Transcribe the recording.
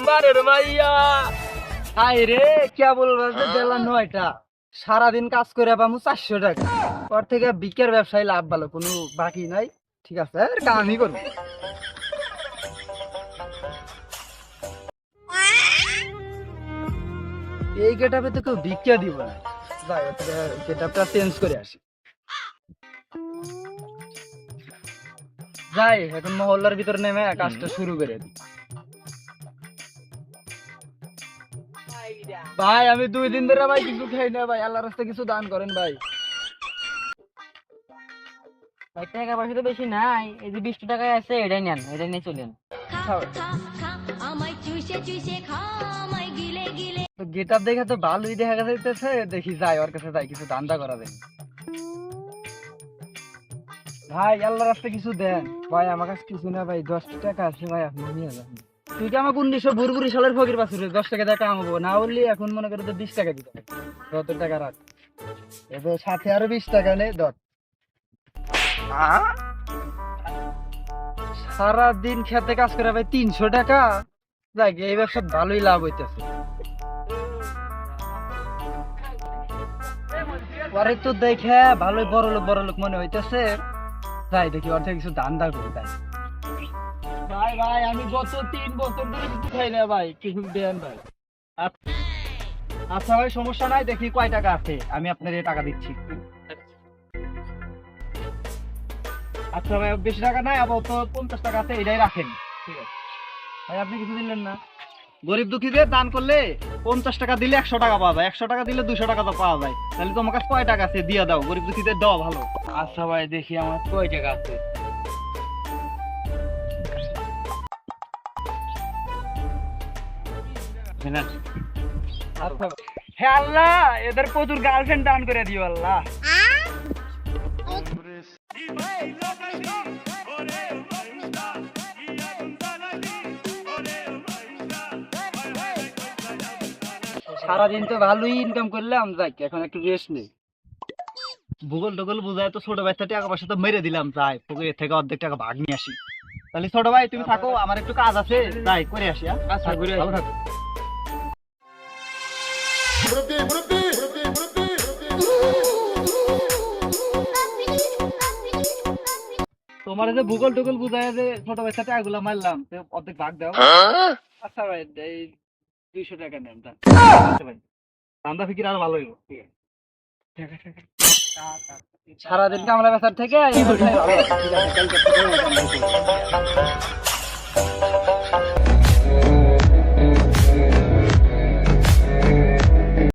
বারের ভাইয়া হাই রে কে বলবো বেলা 9টা সারাদিন কাজ করে পাবো 400 টাকা ওর থেকে বিকের ব্যবসায় লাভ ভালো কোনো বাকি নাই ঠিক আছে কামই করবো এই গেটআপে তো কেউ ভিক্ষা দিব না যাই গেটআপটা চেঞ্জ করে আসি যাই এখন মহল্লার ভিতরে নেমে কাজটা শুরু করে দিই ভাই আমি 2 দিন ধরে ভাই কিছু খাই না ভাই আল্লাহর রাস্তায় কিছু দান করেন ভাই ভাই টাকা পয়সা তো বেশি নাই, এই যে 20 টাকা আছে এটাই নেন, এটা নিয়ে চলেন। তো গেটআপ দেখে তো ভালোই দেখা যাইতেছে, দেখি যাই ওর কাছে যাই কিছু দান্দা করা যায় ভাই আল্লাহর রাস্তায় কিছু দেন ভাই আমার কাছে কিছু না ভাই 10 টাকা আছে ভাই আপনি নিয়ে যান তুই কি আমাকে 1942 সালের ফকির পাচ্ছিস 10 টাকা দেখা আমাবো না বললি এখন মনে করে তো 20 টাকা দিতে হবে 70 টাকা রাখ এবার সাথে আরো 20 টাকা নে ধর সারাদিন খেতে কাজ করে ভাই 300 টাকা যাক এই ব্যবসা ভালোই লাভ হইতেছে পরে তো দেখে ভালোই বড় লোক মনে হইতেছে যাই দেখি অর্ধেক কিছু দান্দা করি তাই ভাই ভাই আমি গত 3 বছর ধরে কিছু খাই না ভাই কিছু দেন ভাই আচ্ছা ভাই সমস্যা নাই দেখি কয় টাকা আছে আমি আপনার এই টাকা দিচ্ছি আচ্ছা ভাই বেশি টাকা নাই আপাতত 50 টাকা আছে এটাই রাখেন ঠিক আছে ভাই আপনি কিছু দিলেন না গরিব দুঃখীদের দান করলে 50 টাকা দিলে 100 টাকা পাওয়া যায় 100 টাকা দিলে 200 টাকা তো পাওয়া যায় তাহলে তোমার কাছে কয় টাকা আছে দিয়ে দাও গরিব দুঃখীদের দেওয়া ভালো আচ্ছা ভাই দেখি আমার কয় টাকা আছে হে আল্লাহ এদের প্রচুর গার্লফ্রেন্ড দান করে দিও আল্লাহ সারাদিন তো ভালোই ইনকাম করলাম যাক এখন একটু রেস্ট নেই ভূগোল টগোল বুঝায় তো ছোট বাচ্চা টাকা পয়সা তো মেরে দিলাম যাই পুকুরের থেকে অর্ধেক টাকা ভাগ নিয়ে আসি তাহলে ছোট ভাই তুমি থাকো আমার একটু কাজ আছে যাই করে আসি আচ্ছা ঘুরে ভালো থাকো তোমার যে ভূগোল টগোল বুঝায় যে ছোট বাচ্চা টাকাগুলো মারলাম অর্ধেক ভাগ দাও আচ্ছা ভাই এই 200 টাকা নেন ভাই ধান্দা ফিকির আরো ভালো হইব ঠিক আছে সারাদিন কামলা বেচার থেকে